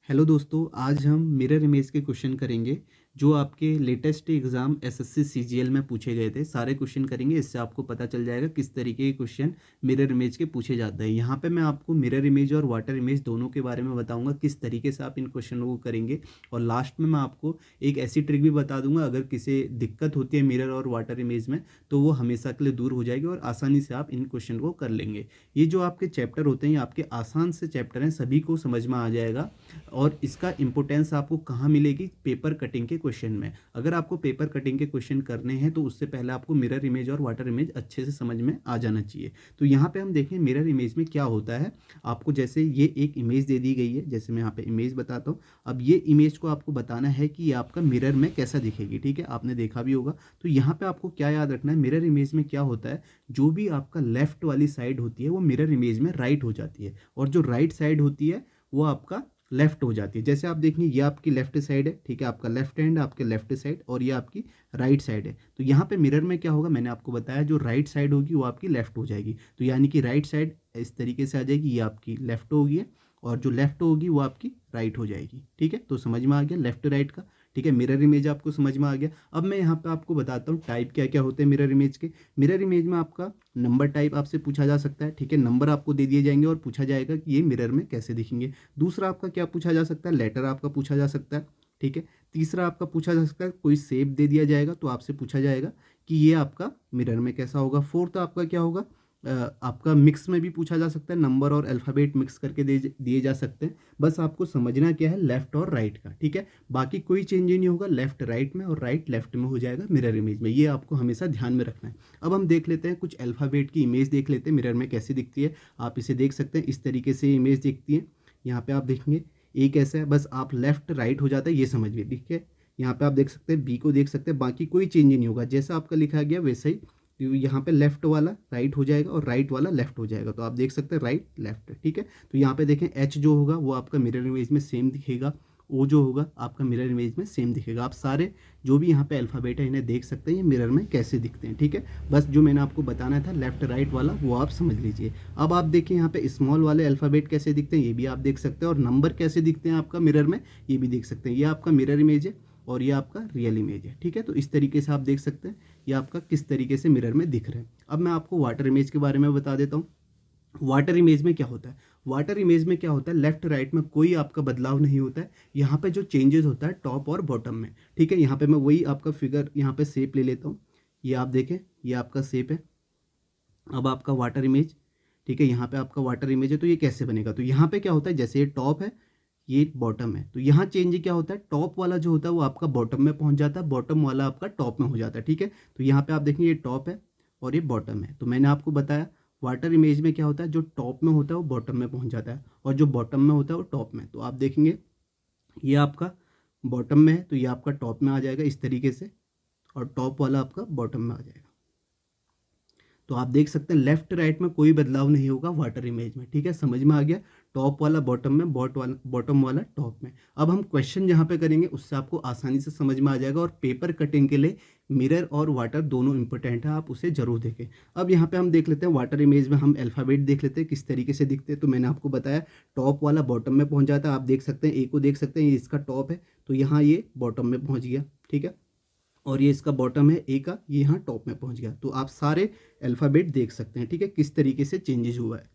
Hello दोस्तों, आज हम मिरर इमेज के क्वेश्चन करेंगे जो आपके लेटेस्ट एग्ज़ाम एसएससी सीजीएल में पूछे गए थे। सारे क्वेश्चन करेंगे, इससे आपको पता चल जाएगा किस तरीके के क्वेश्चन मिरर इमेज के पूछे जाते हैं। यहाँ पे मैं आपको मिरर इमेज और वाटर इमेज दोनों के बारे में बताऊंगा किस तरीके से आप इन क्वेश्चनों को करेंगे। और लास्ट में मैं आपको एक ऐसी ट्रिक भी बता दूंगा, अगर किसी दिक्कत होती है मिरर और वाटर इमेज में तो वो हमेशा के लिए दूर हो जाएगी और आसानी से आप इन क्वेश्चन को कर लेंगे। ये जो आपके चैप्टर होते हैं ये आपके आसान से चैप्टर हैं, सभी को समझ में आ जाएगा। और इसका इंपॉर्टेंस आपको कहाँ मिलेगी? पेपर कटिंग के क्वेश्चन में। अगर आपको पेपर कटिंग के क्वेश्चन करने हैं तो उससे पहले आपको मिरर इमेज और वाटर इमेज अच्छे से समझ में आ जाना चाहिए। तो यहाँ पे हम देखें मिरर इमेज में क्या होता है। आपको जैसे ये एक इमेज दे दी गई है, जैसे मैं यहाँ पे इमेज बताता हूँ। अब ये इमेज को आपको बताना है कि ये आपका मिरर में कैसा दिखेगी। ठीक है, आपने देखा भी होगा। तो यहाँ पे आपको क्या याद रखना है, मिरर इमेज में क्या होता है, जो भी आपका लेफ्ट वाली साइड होती है वो मिरर इमेज में राइट हो जाती है, और जो राइट साइड होती है वो आपका लेफ्ट हो जाती है। जैसे आप देखेंगे ये आपकी लेफ्ट साइड है, ठीक है, आपका लेफ्ट हैंड आपके लेफ्ट साइड, और ये आपकी राइट साइड है। तो यहाँ पे मिरर में क्या होगा, मैंने आपको बताया, जो राइट साइड होगी वो आपकी लेफ्ट हो जाएगी। तो यानी कि राइट साइड इस तरीके से आ जाएगी, ये आपकी लेफ्ट होगी, और जो लेफ्ट होगी वो आपकी राइट हो जाएगी। ठीक है, तो समझ में आ गया लेफ्ट राइट का। ठीक है, मिरर इमेज आपको समझ में आ गया। अब मैं यहाँ पे आपको बताता हूँ टाइप क्या क्या होते हैं मिरर इमेज के। मिरर इमेज में आपका नंबर टाइप आपसे पूछा जा सकता है। ठीक है, नंबर आपको दे दिए जाएंगे और पूछा जाएगा कि ये मिरर में कैसे दिखेंगे। दूसरा आपका क्या पूछा जा सकता है, लेटर आपका पूछा जा सकता है। ठीक है, तीसरा आपका पूछा जा सकता है, कोई शेप दे दिया जाएगा तो आपसे पूछा जाएगा कि ये आपका मिरर में कैसा होगा। फोर्थ आपका क्या होगा, आपका मिक्स में भी पूछा जा सकता है, नंबर और अल्फ़ाबेट मिक्स करके दिए जा सकते हैं। बस आपको समझना क्या है, लेफ़्ट और राइट का। ठीक है, बाकी कोई चेंज ही नहीं होगा, लेफ़्ट राइट में और राइट लेफ़्ट में हो जाएगा मिरर इमेज में। ये आपको हमेशा ध्यान में रखना है। अब हम देख लेते हैं कुछ अल्फ़ाबेट की इमेज देख लेते हैं मिरर में कैसी दिखती है। आप इसे देख सकते हैं, इस तरीके से इमेज दिखती है। यहाँ पे आप देखेंगे ए कैसा है, बस आप लेफ़्ट राइट हो जाता है ये समझिए। ठीक है, यहाँ पे आप देख सकते हैं बी को देख सकते हैं, बाकी कोई चेंज ही नहीं होगा, जैसा आपका लिखा गया वैसा ही। तो यहाँ पे लेफ्ट वाला राइट हो जाएगा और राइट वाला लेफ्ट हो जाएगा, तो आप देख सकते हैं राइट लेफ्ट। ठीक है, तो यहाँ पे देखें एच जो होगा वो आपका मिरर इमेज में सेम दिखेगा, ओ जो होगा आपका मिरर इमेज में सेम दिखेगा। आप सारे जो भी यहाँ पे अल्फ़ाबेट है इन्हें देख सकते हैं ये मिरर में कैसे दिखते हैं। ठीक है, बस जो मैंने आपको बताना था लेफ्ट राइट वाला वो आप समझ लीजिए। अब आप देखिए यहाँ पे स्मॉल वाले अल्फ़ाबेट कैसे दिखते हैं ये भी आप देख सकते हैं, और नंबर कैसे दिखते हैं आपका मिरर में ये भी देख सकते हैं। ये आपका मिरर इमेज है और ये आपका रियल इमेज है। ठीक है, तो इस तरीके से आप देख सकते हैं ये आपका किस तरीके से मिरर में दिख रहा है। अब मैं आपको वाटर इमेज के बारे में बता देता हूँ। वाटर इमेज में क्या होता है, वाटर इमेज में क्या होता है, लेफ्ट राइट में कोई आपका बदलाव नहीं होता है। यहाँ पे जो चेंजेस होता है टॉप और बॉटम में। ठीक है, यहाँ पे मैं वही आपका फिगर यहाँ पे शेप ले लेता हूँ। ये आप देखें ये आपका शेप है। अब आपका वाटर इमेज, ठीक है, यहाँ पे आपका वाटर इमेज है, तो ये कैसे बनेगा, तो यहाँ पे क्या होता है, जैसे ये टॉप है ये बॉटम है, तो यहाँ चेंज क्या होता है, टॉप वाला जो होता है वो आपका बॉटम में पहुँच जाता है, बॉटम वाला आपका टॉप में हो जाता है। ठीक है, तो यहाँ पे आप देखेंगे ये टॉप है और ये बॉटम है। तो मैंने आपको बताया वाटर इमेज में क्या होता है, जो टॉप में होता है वो बॉटम में पहुँच जाता है, और जो बॉटम में होता है वो टॉप में। तो आप देखेंगे ये आपका बॉटम में है तो ये आपका टॉप में आ जाएगा इस तरीके से, और टॉप वाला आपका बॉटम में आ जाएगा। तो आप देख सकते हैं लेफ्ट राइट में कोई बदलाव नहीं होगा वाटर इमेज में। ठीक है, समझ में आ गया, टॉप वाला बॉटम में, बॉटम वाला टॉप में। अब हम क्वेश्चन जहाँ पे करेंगे उससे आपको आसानी से समझ में आ जाएगा, और पेपर कटिंग के लिए मिरर और वाटर दोनों इंपॉर्टेंट है, आप उसे जरूर देखें। अब यहाँ पे हम देख लेते हैं वाटर इमेज में हम अल्फ़ाबेट देख लेते हैं किस तरीके से दिखते हैं। तो मैंने आपको बताया टॉप वाला बॉटम में पहुँच जाता है, आप देख सकते हैं ए को देख सकते हैं, ये इसका टॉप है तो यहाँ ये बॉटम में पहुँच गया। ठीक है, और ये इसका बॉटम है ए का, ये यहाँ टॉप में पहुँच गया। तो आप सारे अल्फ़ाबेट देख सकते हैं। ठीक है, किस तरीके से चेंजेस हुआ है।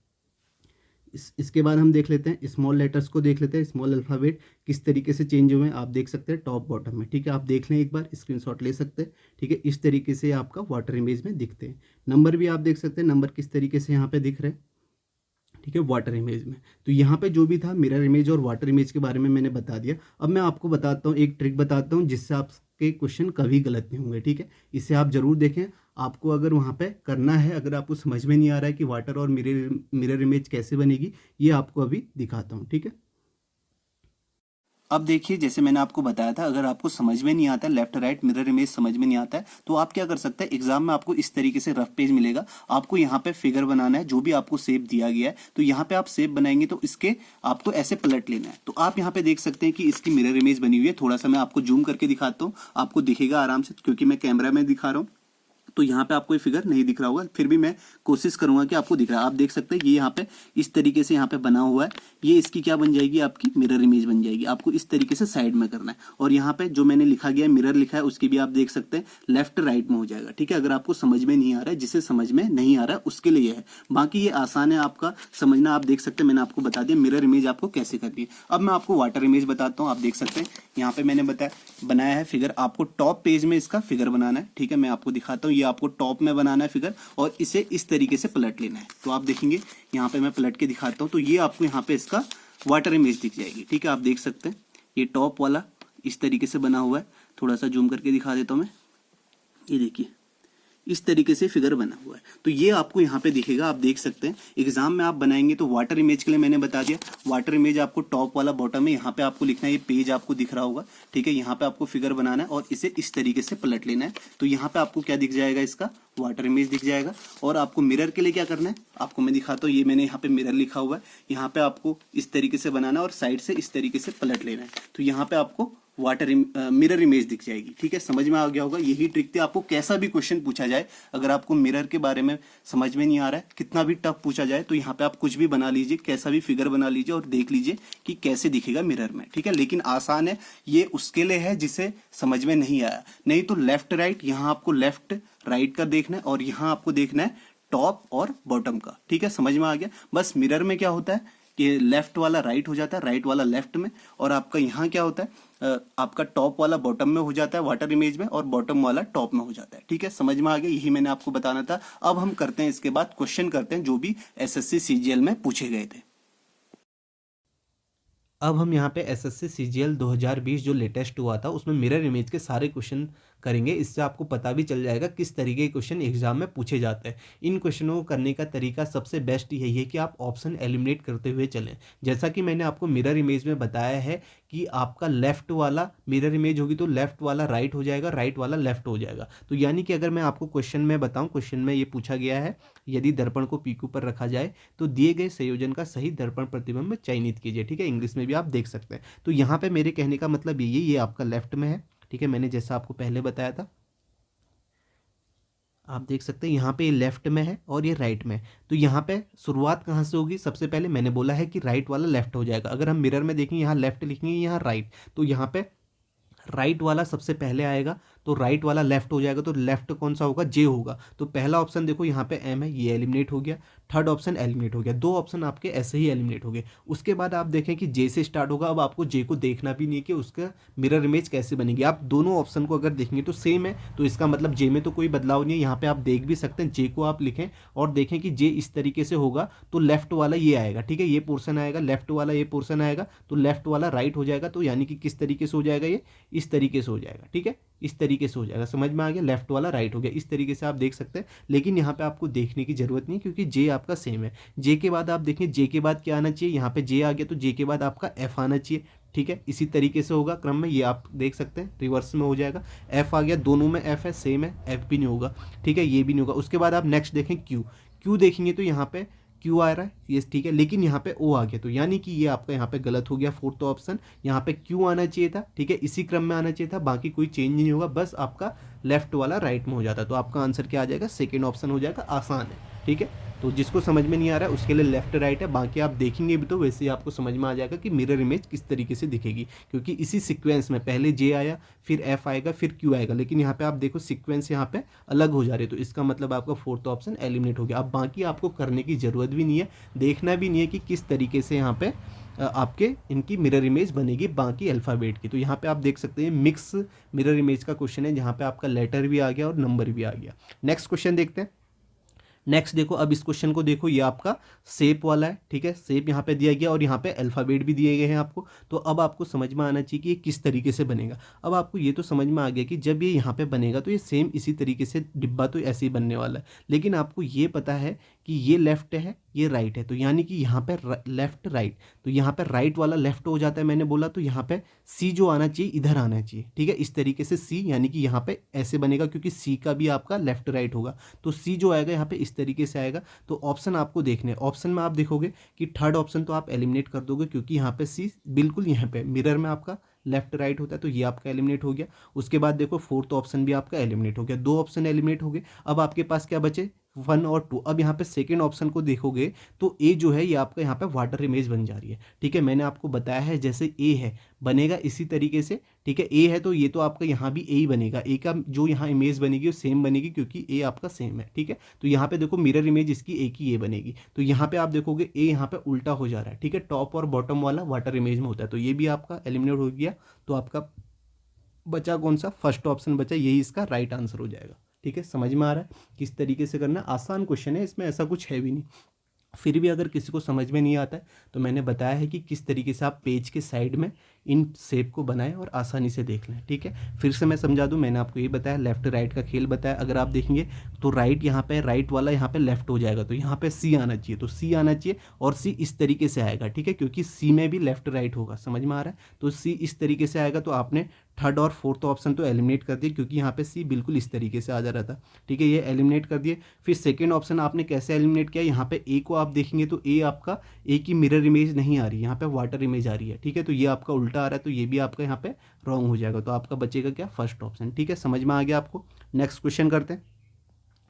इसके बाद हम देख लेते हैं स्मॉल लेटर्स को देख लेते हैं, स्मॉल अल्फ़ाबेट किस तरीके से चेंज हुए हैं आप देख सकते हैं टॉप बॉटम में। ठीक है, आप देख लें एक बार, स्क्रीनशॉट ले सकते हैं। ठीक है, इस तरीके से आपका वाटर इमेज में दिखते हैं। नंबर भी आप देख सकते हैं, नंबर किस तरीके से यहाँ पे दिख रहे हैं। ठीक है, वाटर इमेज में। तो यहाँ पे जो भी था मिरर इमेज और वाटर इमेज के बारे में मैंने बता दिया। अब मैं आपको बताता हूँ एक ट्रिक बताता हूँ जिससे आपके क्वेश्चन कभी गलत नहीं होंगे। ठीक है, इसे आप जरूर देखें। आपको अगर वहाँ पे करना है, अगर आपको समझ में नहीं आ रहा है कि वाटर और मिरर इमेज कैसे बनेगी, ये आपको अभी दिखाता हूँ। ठीक है, अब देखिए जैसे मैंने आपको बताया था, अगर आपको समझ में नहीं आता लेफ्ट राइट मिरर इमेज समझ में नहीं आता है तो आप क्या कर सकते हैं, एग्जाम में आपको इस तरीके से रफ पेज मिलेगा। आपको यहाँ पे फिगर बनाना है, जो भी आपको शेप दिया गया है तो यहाँ पे आप शेप बनाएंगे तो इसके आपको ऐसे पलट लेना है। तो आप यहाँ पे देख सकते हैं कि इसकी मिरर इमेज बनी हुई है। थोड़ा सा मैं आपको जूम करके दिखाता हूँ, आपको दिखेगा आराम से क्योंकि मैं कैमरा में दिखा रहा हूँ। तो यहाँ पे आपको ये फिगर नहीं दिख रहा होगा, फिर भी मैं कोशिश करूंगा कि आपको दिख रहा है। आप देख सकते हैं ये यहाँ पे इस तरीके से यहाँ पे बना हुआ है, ये इसकी क्या बन जाएगी, आपकी मिरर इमेज बन जाएगी। आपको इस तरीके से साइड में करना है, और यहाँ पे जो मैंने लिखा गया है मिरर लिखा है, उसकी भी आप देख सकते हैं लेफ्ट राइट में हो जाएगा। ठीक है, अगर आपको समझ में नहीं आ रहा है, जिसे समझ में नहीं आ रहा है उसके लिए है, बाकी ये आसान है आपका समझना। आप देख सकते हैं मैंने आपको बता दिया मिरर इमेज आपको कैसे करनी है। अब मैं आपको वाटर इमेज बताता हूँ। आप देख सकते हैं यहाँ पे मैंने बनाया है फिगर, आपको टॉप पेज में इसका फिगर बनाना है। ठीक है, मैं आपको दिखाता हूँ, ये आपको टॉप में बनाना है फिगर, और इसे इस तरीके से पलट लेना है। तो आप देखेंगे यहाँ पे मैं पलट के दिखाता हूँ, तो ये आपको यहाँ पे इसका वाटर इमेज दिख जाएगी। ठीक है, आप देख सकते हैं ये टॉप वाला इस तरीके से बना हुआ है। थोड़ा सा जूम करके दिखा देता हूँ मैं, ये देखिए इस तरीके से फिगर बना हुआ है। तो ये आपको यहाँ पे दिखेगा, आप देख सकते हैं। एग्जाम में आप बनाएंगे तो वाटर इमेज के लिए मैंने बता दिया, वाटर इमेज आपको टॉप वाला बॉटम में यहाँ पे आपको लिखना है, ये पेज आपको दिख रहा होगा। ठीक है, यहाँ पे आपको फिगर बनाना है और इसे इस तरीके से पलट लेना है। तो यहाँ पे आपको क्या दिख जाएगा, इसका वाटर इमेज दिख जाएगा। और आपको मिरर के लिए क्या करना है, आपको मैं दिखाता हूँ। ये मैंने यहाँ पे मिरर लिखा हुआ है, यहाँ पे आपको इस तरीके से बनाना है और साइड से इस तरीके से पलट लेना है। तो यहाँ पे आपको मिरर इमेज दिख जाएगी। ठीक है, समझ में आ गया होगा। यही ट्रिक थी, आपको कैसा भी क्वेश्चन पूछा जाए, अगर आपको मिरर के बारे में समझ में नहीं आ रहा है, कितना भी टफ पूछा जाए, तो यहाँ पे आप कुछ भी बना लीजिए, कैसा भी फिगर बना लीजिए और देख लीजिए कि कैसे दिखेगा मिरर में। ठीक है, लेकिन आसान है, ये उसके लिए है जिसे समझ में नहीं आया। नहीं तो लेफ्ट राइट, यहाँ आपको लेफ्ट राइट का देखना है और यहाँ आपको देखना है टॉप और बॉटम का। ठीक है, समझ में आ गया। बस मिरर में क्या होता है कि लेफ्ट वाला राइट हो जाता है, राइट वाला लेफ्ट में, और आपका यहाँ क्या होता है, आपका टॉप वाला बॉटम में हो जाता है वाटर इमेज में, और बॉटम वाला टॉप में हो जाता है। ठीक है, समझ में आ गया, यही मैंने आपको बताना था। अब हम करते हैं, इसके बाद क्वेश्चन करते हैं जो भी एसएससी सीजीएल में पूछे गए थे। अब हम यहाँ पे एसएससी सीजीएल 2020 जो लेटेस्ट हुआ था उसमें मिरर इमेज के सारे क्वेश्चन करेंगे। इससे आपको पता भी चल जाएगा किस तरीके के क्वेश्चन एग्जाम में पूछे जाते हैं। इन क्वेश्चनों को करने का तरीका सबसे बेस्ट यही है कि आप ऑप्शन एलिमिनेट करते हुए चलें। जैसा कि मैंने आपको मिरर इमेज में बताया है कि आपका लेफ्ट वाला मिरर इमेज होगी तो लेफ्ट वाला राइट हो जाएगा, राइट वाला लेफ्ट हो जाएगा। तो यानी कि अगर मैं आपको क्वेश्चन में बताऊं, क्वेश्चन में ये पूछा गया है यदि दर्पण को पीकू पर रखा जाए तो दिए गए संयोजन का सही दर्पण प्रतिबिंब चयनित कीजिए। ठीक है, इंग्लिश में भी आप देख सकते हैं। तो यहाँ पे मेरे कहने का मतलब ये आपका लेफ्ट में है। ठीक है, मैंने जैसा आपको पहले बताया था, आप देख सकते हैं यहाँ पे ये लेफ्ट में है और ये राइट में है। तो यहाँ पे शुरुआत कहाँ से होगी, सबसे पहले मैंने बोला है कि राइट वाला लेफ्ट हो जाएगा। अगर हम मिरर में देखेंगे यहाँ लेफ्ट लिखेंगे, यहाँ राइट, तो यहाँ पे राइट वाला सबसे पहले आएगा, तो राइट वाला लेफ्ट हो जाएगा। तो लेफ्ट कौन सा होगा, जे होगा। तो पहला ऑप्शन देखो यहाँ पे एम है, ये एलिमिनेट हो गया। थर्ड ऑप्शन एलिमिनेट हो गया, दो ऑप्शन आपके ऐसे ही एलिमिनेट हो गए। उसके बाद आप देखें कि जे से स्टार्ट होगा। अब आपको जे को देखना भी नहीं है कि उसका मिरर इमेज कैसे बनेगी। आप दोनों ऑप्शन को अगर देखेंगे तो सेम है, तो इसका मतलब जे में तो कोई बदलाव नहीं है। यहाँ पे आप देख भी सकते हैं, जे को आप लिखें और देखें कि जे इस तरीके से होगा तो लेफ्ट वाला ये आएगा। ठीक है, ये पोर्शन आएगा, लेफ्ट वाला ये पोर्शन आएगा, तो लेफ्ट वाला राइट हो जाएगा। तो यानी कि किस तरीके से हो जाएगा, ये इस तरीके से हो जाएगा। ठीक है, इस तरीके से हो जाएगा। समझ में आ गया, लेफ्ट वाला राइट हो गया, इस तरीके से आप देख सकते हैं। लेकिन यहाँ पे आपको देखने की जरूरत नहीं, क्योंकि जे आपका सेम है। जे के बाद आप देखें, जे के बाद क्या आना चाहिए, यहाँ पे जे आ गया तो जे के बाद आपका एफ आना चाहिए। ठीक है, इसी तरीके से होगा क्रम में, ये आप देख सकते हैं रिवर्स में हो जाएगा। एफ आ गया, दोनों में एफ है, सेम है, एफ भी नहीं होगा। ठीक है, ये भी नहीं होगा। उसके बाद आप नेक्स्ट देखें क्यू, क्यू देखेंगे तो यहाँ पे क्यू आ रहा है, ये ठीक है, लेकिन यहाँ पे ओ आ गया। तो यानी कि ये आपका यहाँ पे गलत हो गया, फोर्थ ऑप्शन। यहाँ पे क्यू आना चाहिए था। ठीक है, इसी क्रम में आना चाहिए था, बाकी कोई चेंज नहीं होगा, बस आपका लेफ्ट वाला राइट में हो जाता। तो आपका आंसर क्या आ जाएगा, सेकेंड ऑप्शन हो जाएगा। आसान है। ठीक है, तो जिसको समझ में नहीं आ रहा है उसके लिए लेफ्ट राइट है, बाकी आप देखेंगे भी तो वैसे ही आपको समझ में आ जाएगा कि मिरर इमेज किस तरीके से दिखेगी। क्योंकि इसी सीक्वेंस में पहले जे आया, फिर एफ आएगा, फिर क्यू आएगा, लेकिन यहाँ पे आप देखो सीक्वेंस यहाँ पे अलग हो जा रही है। तो इसका मतलब आपका फोर्थ ऑप्शन एलिमिनेट हो गया। अब बाकी आपको करने की जरूरत भी नहीं है, देखना भी नहीं है कि किस तरीके से यहाँ पे आपके इनकी मिरर इमेज बनेगी बाकी अल्फ़ाबेट की। तो यहाँ पे आप देख सकते हैं मिक्स मिरर इमेज का क्वेश्चन है, जहाँ पे आपका लेटर भी आ गया और नंबर भी आ गया। नेक्स्ट क्वेश्चन देखते हैं। नेक्स्ट देखो, अब इस क्वेश्चन को देखो, ये आपका शेप वाला है। ठीक है, शेप यहाँ पे दिया गया और यहाँ पे अल्फ़ाबेट भी दिए गए हैं आपको। तो अब आपको समझ में आना चाहिए कि ये किस तरीके से बनेगा। अब आपको ये तो समझ में आ गया कि जब ये यहाँ पे बनेगा तो ये सेम इसी तरीके से डिब्बा तो ऐसे ही बनने वाला है। लेकिन आपको ये पता है कि ये लेफ्ट है, ये राइट है, तो यानी कि यहाँ पे लेफ्ट राइट, तो यहाँ पे राइट वाला लेफ्ट हो जाता है, मैंने बोला। तो यहाँ पे सी जो आना चाहिए इधर आना चाहिए। ठीक है, इस तरीके से सी, यानी कि यहाँ पे ऐसे बनेगा, क्योंकि सी का भी आपका लेफ्ट राइट होगा। तो सी जो आएगा यहाँ पे इस तरीके से आएगा। तो ऑप्शन आपको देखने हैं, ऑप्शन में आप देखोगे कि थर्ड ऑप्शन तो आप एलिमिनेट कर दोगे, क्योंकि यहाँ पे सी बिल्कुल यहाँ पे मिरर में आपका लेफ्ट राइट होता है, तो ये आपका एलिमिनेट हो गया। उसके बाद देखो फोर्थ ऑप्शन भी आपका एलिमिनेट हो गया, 2 ऑप्शन एलिमिनेट हो गए। अब आपके पास क्या बचे 1 और 2। अब यहाँ पे सेकेंड ऑप्शन को देखोगे तो ए जो है ये आपका यहाँ पे वाटर इमेज बन जा रही है। ठीक है, मैंने आपको बताया है जैसे ए है बनेगा इसी तरीके से। ठीक है, ए है तो ये तो आपका यहाँ भी ए ही बनेगा, ए का जो यहाँ इमेज बनेगी वो सेम बनेगी क्योंकि ए आपका सेम है। ठीक है, तो यहाँ पे देखो मिरर इमेज इसकी ए की ये बनेगी, तो यहाँ पे आप देखोगे ए यहाँ पे उल्टा हो जा रहा है। ठीक है, टॉप और बॉटम वाला वाटर इमेज में होता है, तो ये भी आपका एलिमिनेट हो गया। तो आपका बचा कौन सा, फर्स्ट ऑप्शन बचा, यही इसका राइट आंसर हो जाएगा। ठीक है, समझ में आ रहा है किस तरीके से करना है? आसान क्वेश्चन है, इसमें ऐसा कुछ है भी नहीं। फिर भी अगर किसी को समझ में नहीं आता है तो मैंने बताया है कि किस तरीके से आप पेज के साइड में इन शेप को बनाएं और आसानी से देख लें। ठीक है, फिर से मैं समझा दूं, मैंने आपको ये बताया लेफ्ट राइट का खेल बताया। अगर आप देखेंगे तो राइट यहाँ पे, राइट वाला यहाँ पे लेफ्ट हो जाएगा, तो यहाँ पे सी आना चाहिए, तो सी आना चाहिए और सी इस तरीके से आएगा। ठीक है, क्योंकि सी में भी लेफ्ट राइट होगा, समझ में आ रहा है? तो सी इस तरीके से आएगा, तो आपने थर्ड और फोर्थ ऑप्शन तो एलिमिनेट कर दिए क्योंकि यहाँ पे सी बिल्कुल इस तरीके से आ जा रहा था। ठीक है, ये एलिमिनेट कर दिए। फिर सेकेंड ऑप्शन आपने कैसे एलिमिनेट किया, यहाँ पे ए को आप देखेंगे तो ए आपका, ए की मिरर इमेज नहीं आ रही, यहाँ पे वाटर इमेज आ रही है। ठीक है, तो ये आपका उल्टा आ रहा है, तो ये भी आपका यहाँ पे रॉन्ग हो जाएगा, तो आपका बचेगा क्या, फर्स्ट ऑप्शन। ठीक है, समझ में आ गया आपको? नेक्स्ट क्वेश्चन करते हैं।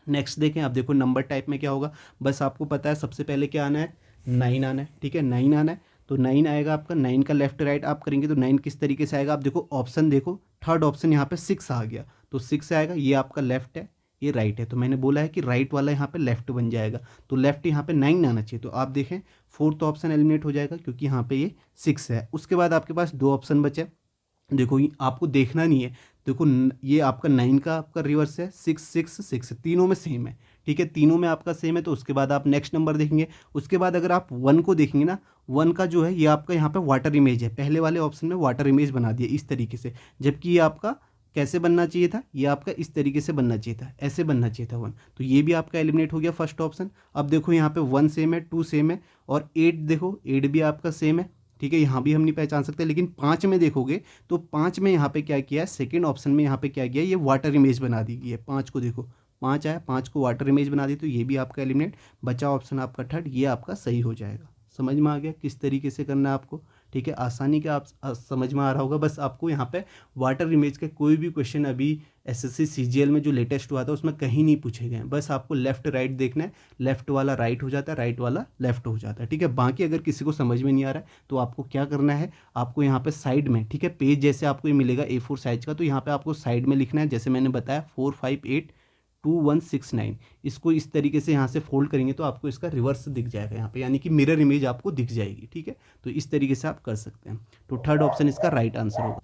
नेक्स्ट देखें, आप देखो नंबर टाइप में क्या होगा, बस आपको पता है सबसे पहले क्या आना है, 9 आना है। ठीक है, 9 आना है, तो 9 आएगा आपका। 9 का लेफ्ट राइट आप करेंगे तो 9 किस तरीके से आएगा, आप देखो ऑप्शन देखो, थर्ड ऑप्शन यहाँ पे 6 आ गया, तो 6 आएगा। ये आपका लेफ्ट है, ये राइट है, तो मैंने बोला है कि राइट वाला यहाँ पे लेफ्ट बन जाएगा, तो लेफ्ट यहाँ पे 9 आना चाहिए। तो आप देखें फोर्थ ऑप्शन एलिमिनेट हो जाएगा क्योंकि यहाँ पे ये 6 है। उसके बाद आपके पास 2 ऑप्शन बचे, देखो ये आपको देखना नहीं है, देखो ये आपका 9 का आपका रिवर्स है, 6 6 6, तीनों में सेम है। ठीक है, तीनों में आपका सेम है, तो उसके बाद आप नेक्स्ट नंबर देखेंगे। उसके बाद अगर आप 1 को देखेंगे ना, 1 का जो है ये आपका यहाँ पे वाटर इमेज है, पहले वाले ऑप्शन में वाटर इमेज बना दिया इस तरीके से, जबकि ये आपका कैसे बनना चाहिए था, ये आपका इस तरीके से बनना चाहिए था, ऐसे बनना चाहिए था 1, तो ये भी आपका एलिमिनेट हो गया फर्स्ट ऑप्शन। अब देखो यहाँ पे 1 सेम है, 2 सेम है, और 8 देखो 8 भी आपका सेम है। ठीक है, यहाँ भी हम नहीं पहचान सकते, लेकिन 5 में देखोगे तो 5 में यहाँ पे क्या किया, सेकेंड ऑप्शन में यहाँ पे क्या किया, ये वाटर इमेज बना दी गई है। 5 को देखो, 5 आया, 5 को वाटर इमेज बना दी, तो ये भी आपका एलिमिनेट। बचा ऑप्शन आपका थर्ड, ये आपका सही हो जाएगा। समझ में आ गया किस तरीके से करना है आपको? ठीक है, आसानी का आप समझ में आ रहा होगा। बस आपको यहाँ पे वाटर इमेज के कोई भी क्वेश्चन अभी एसएससी सीजीएल में जो लेटेस्ट हुआ था उसमें कहीं नहीं पूछे गए हैं, बस आपको लेफ्ट राइट देखना है, लेफ्ट वाला राइट हो जाता है, राइट वाला लेफ्ट हो जाता है। ठीक है, बाकी अगर किसी को समझ में नहीं आ रहा है तो आपको क्या करना है, आपको यहाँ पे साइड में, ठीक है, पेज जैसे आपको ये मिलेगा A4 साइज का, तो यहाँ पे आपको साइड में लिखना है, जैसे मैंने बताया 4582169, इसको इस तरीके से यहाँ से फोल्ड करेंगे तो आपको इसका रिवर्स दिख जाएगा यहाँ पे, यानी कि मिरर इमेज आपको दिख जाएगी। ठीक है, तो इस तरीके से आप कर सकते हैं, तो थर्ड ऑप्शन इसका राइट आंसर होगा।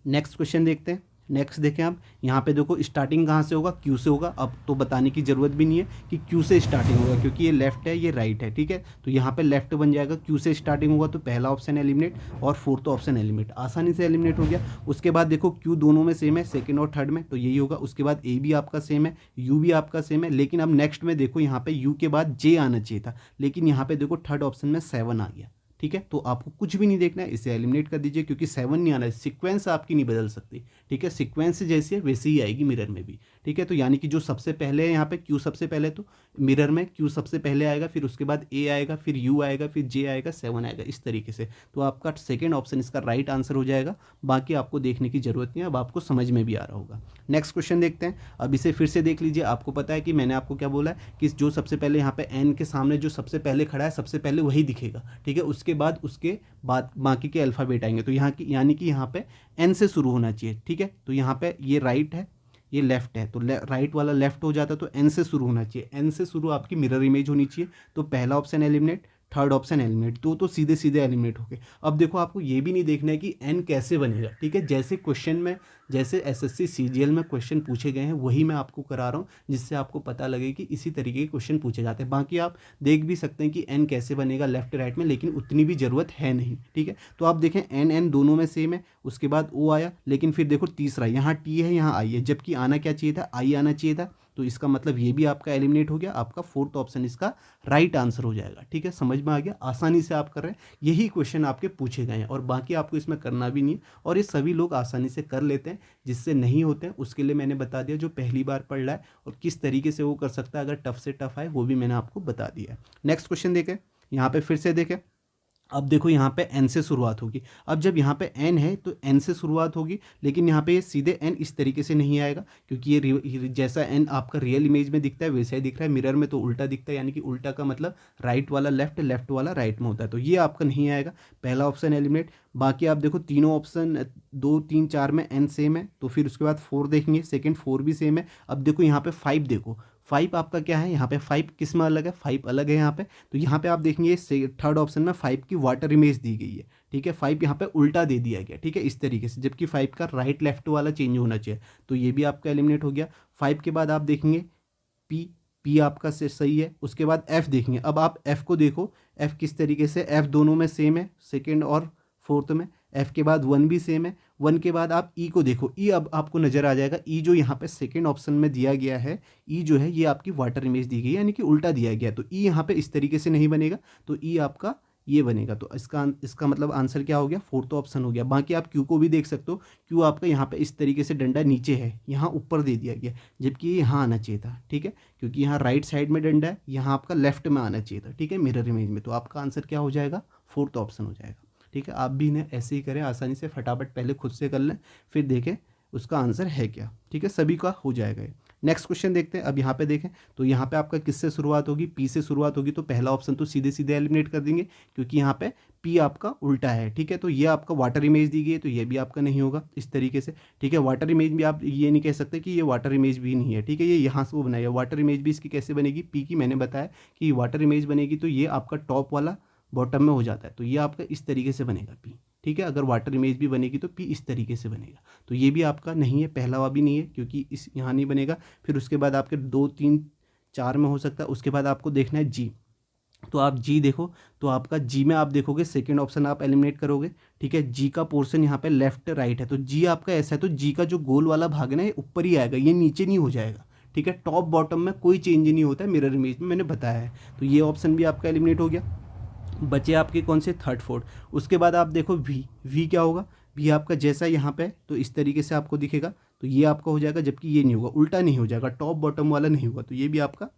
नेक्स्ट क्वेश्चन देखते हैं। नेक्स्ट देखें आप, यहाँ पे देखो स्टार्टिंग कहाँ से होगा, क्यू से होगा। अब तो बताने की ज़रूरत भी नहीं है कि क्यू से स्टार्टिंग होगा, क्योंकि ये लेफ्ट है ये राइट है। ठीक है, तो यहाँ पे लेफ्ट बन जाएगा, क्यू से स्टार्टिंग होगा, तो पहला ऑप्शन एलिमिनेट और फोर्थ ऑप्शन एलिमिनेट, आसानी से एलिमिनेट हो गया। उसके बाद देखो क्यू दोनों में सेम है, सेकेंड और थर्ड में, तो यही होगा। उसके बाद ए भी आपका सेम है, यू भी आपका सेम है, लेकिन अब नेक्स्ट में देखो यहाँ पे यू के बाद जे आना चाहिए था, लेकिन यहाँ पे देखो थर्ड ऑप्शन में 7 आ गया। ठीक है, तो आपको कुछ भी नहीं देखना है, इसे एलिमिनेट कर दीजिए क्योंकि 7 नहीं आना है, सीक्वेंस आपकी नहीं बदल सकती। ठीक है, सीक्वेंस जैसी है वैसी ही आएगी मिरर में भी। ठीक है, तो यानी कि जो सबसे पहले है यहाँ पे क्यू सबसे पहले, तो मिरर में क्यू सबसे पहले आएगा, फिर उसके बाद ए आएगा, फिर यू आएगा, फिर जे आएगा, 7 आएगा, इस तरीके से। तो आपका सेकेंड ऑप्शन इसका राइट आंसर हो जाएगा, बाकी आपको देखने की जरूरत नहीं है, अब आपको समझ में भी आ रहा होगा। नेक्स्ट क्वेश्चन देखते हैं। अब इसे फिर से देख लीजिए, आपको पता है कि मैंने आपको क्या बोला है कि जो सबसे पहले यहाँ पे एन के सामने जो सबसे पहले खड़ा है, सबसे पहले वही दिखेगा। ठीक है, उसके बाद उसके बाद बाकी के अल्फ़ाबेट आएंगे, तो यहाँ की यानी कि यहाँ पे एन से शुरू होना चाहिए। ठीक है, तो यहाँ पे ये राइट है, ये लेफ्ट है, तो राइट वाला लेफ्ट हो जाता है, तो एन से शुरू होना चाहिए, एन से शुरू आपकी मिरर इमेज होनी चाहिए। तो पहला option eliminate, third option eliminate, तो सीधे सीधे एलिमिनेट हो गए। अब देखो आपको ये भी नहीं देखना है कि एन कैसे बनेगा। ठीक है, जैसे क्वेश्चन में, जैसे एसएससी सीजीएल में क्वेश्चन पूछे गए हैं वही मैं आपको करा रहा हूँ, जिससे आपको पता लगे कि इसी तरीके के क्वेश्चन पूछे जाते हैं। बाकी आप देख भी सकते हैं कि एन कैसे बनेगा लेफ्ट राइट में, लेकिन उतनी भी ज़रूरत है नहीं। ठीक है, तो आप देखें एन एन दोनों में सेम है, उसके बाद ओ आया, लेकिन फिर देखो तीसरा यहाँ टी है, यहाँ आई है, जबकि आना क्या चाहिए था, आई आना चाहिए था, तो इसका मतलब ये भी आपका एलिमिनेट हो गया, आपका फोर्थ ऑप्शन इसका राइट आंसर हो जाएगा। ठीक है, समझ में आ गया, आसानी से आप कर रहे हैं, यही क्वेश्चन आपके पूछे गए हैं और बाकी आपको इसमें करना भी नहीं है, और ये सभी लोग आसानी से कर लेते हैं। जिससे नहीं होते हैं उसके लिए मैंने बता दिया, जो पहली बार पढ़ रहा है और किस तरीके से वो कर सकता है, अगर टफ से टफ आए वो भी मैंने आपको बता दिया है। नेक्स्ट क्वेश्चन देखें, यहाँ पे फिर से देखें, अब देखो यहाँ पे n से शुरुआत होगी। अब जब यहाँ पे n है तो n से शुरुआत होगी, लेकिन यहाँ पे ये सीधे n इस तरीके से नहीं आएगा, क्योंकि ये जैसा n आपका रियल इमेज में दिखता है वैसा ही दिख रहा है, मिरर में तो उल्टा दिखता है, यानी कि उल्टा का मतलब राइट वाला लेफ्ट, लेफ्ट वाला राइट में होता है, तो ये आपका नहीं आएगा, पहला ऑप्शन एलिमिनेट। बाकी आप देखो तीनों ऑप्शन 2 3 4 में n सेम है, तो फिर उसके बाद 4 देखेंगे, सेकेंड 4 भी सेम है। अब देखो यहाँ पे 5, देखो 5 आपका क्या है, यहाँ पे 5 किस में अलग है, 5 अलग है यहाँ पे, तो यहाँ पे आप देखेंगे थर्ड ऑप्शन में 5 की वाटर इमेज दी गई है, ठीक है, 5 यहाँ पे उल्टा दे दिया गया, ठीक है, इस तरीके से, जबकि 5 का राइट लेफ्ट वाला चेंज होना चाहिए, तो ये भी आपका एलिमिनेट हो गया। 5 के बाद आप देखेंगे पी, पी आपका से सही है। उसके बाद एफ देखेंगे, अब आप एफ को देखो, एफ किस तरीके से, एफ दोनों में सेम है, सेकेंड और फोर्थ में। एफ के बाद 1 भी सेम है। 1 के बाद आप ई को देखो, ई अब आपको नजर आ जाएगा, ई जो यहाँ पे सेकेंड ऑप्शन में दिया गया है, ई जो है ये आपकी वाटर इमेज दी गई है, यानी कि उल्टा दिया गया, तो ई यहाँ पे इस तरीके से नहीं बनेगा, तो ई आपका ये बनेगा, तो इसका मतलब आंसर क्या हो गया, फोर्थ ऑप्शन हो गया। बाकी आप क्यू को भी देख सकते हो, क्यू आपका यहाँ पे इस तरीके से डंडा नीचे है, यहाँ ऊपर दे दिया गया, जबकि ये यहाँ आना चाहिए था, ठीक है, क्योंकि यहाँ राइट साइड में डंडा है, यहाँ आपका लेफ्ट में आना चाहिए था, ठीक है, मिरर इमेज में, तो आपका आंसर क्या हो जाएगा, फोर्थ ऑप्शन हो जाएगा, ठीक है। आप भी इन्हें ऐसे ही करें, आसानी से फटाफट पहले खुद से कर लें, फिर देखें उसका आंसर है क्या, ठीक है, सभी का हो जाएगा ये। नेक्स्ट क्वेश्चन देखते हैं। अब यहाँ पे देखें तो यहाँ पे आपका किससे शुरुआत होगी, पी से शुरुआत होगी, तो पहला ऑप्शन तो सीधे सीधे एलिमिनेट कर देंगे, क्योंकि यहाँ पे पी आपका उल्टा है, ठीक है, तो ये आपका वाटर इमेज दी गई है, तो ये भी आपका नहीं होगा इस तरीके से, ठीक है। वाटर इमेज भी आप ये नहीं कह सकते कि ये वाटर इमेज भी नहीं है, ठीक है, ये यहाँ से वो बनाएगा, वाटर इमेज भी इसकी कैसे बनेगी, पी की मैंने बताया कि वाटर इमेज बनेगी, तो ये आपका टॉप वाला बॉटम में हो जाता है, तो ये आपका इस तरीके से बनेगा पी, ठीक है। अगर वाटर इमेज भी बनेगी तो पी इस तरीके से बनेगा, तो ये भी आपका नहीं है, पहला वा भी नहीं है, क्योंकि इस यहाँ नहीं बनेगा। फिर उसके बाद आपके 2 3 4 में हो सकता है। उसके बाद आपको देखना है जी, तो आप जी देखो, तो आपका जी में आप देखोगे सेकंड ऑप्शन आप एलिमिनेट करोगे, ठीक है, जी का पोर्शन यहाँ पे लेफ्ट राइट है, तो जी आपका ऐसा है, तो जी का जो गोल वाला भाग है ना ये ऊपर ही आएगा, ये नीचे नहीं हो जाएगा, ठीक है। टॉप बॉटम में कोई चेंज नहीं होता है मिरर इमेज में, मैंने बताया है, तो ये ऑप्शन भी आपका एलिमिनेट हो गया। बचे आपके कौन से, थर्ड फोर्थ। उसके बाद आप देखो वी, वी क्या होगा, वी आपका जैसा यहाँ पे तो इस तरीके से आपको दिखेगा, तो ये आपका हो जाएगा, जबकि ये नहीं होगा, उल्टा नहीं हो जाएगा, टॉप बॉटम वाला नहीं होगा, तो ये भी आपका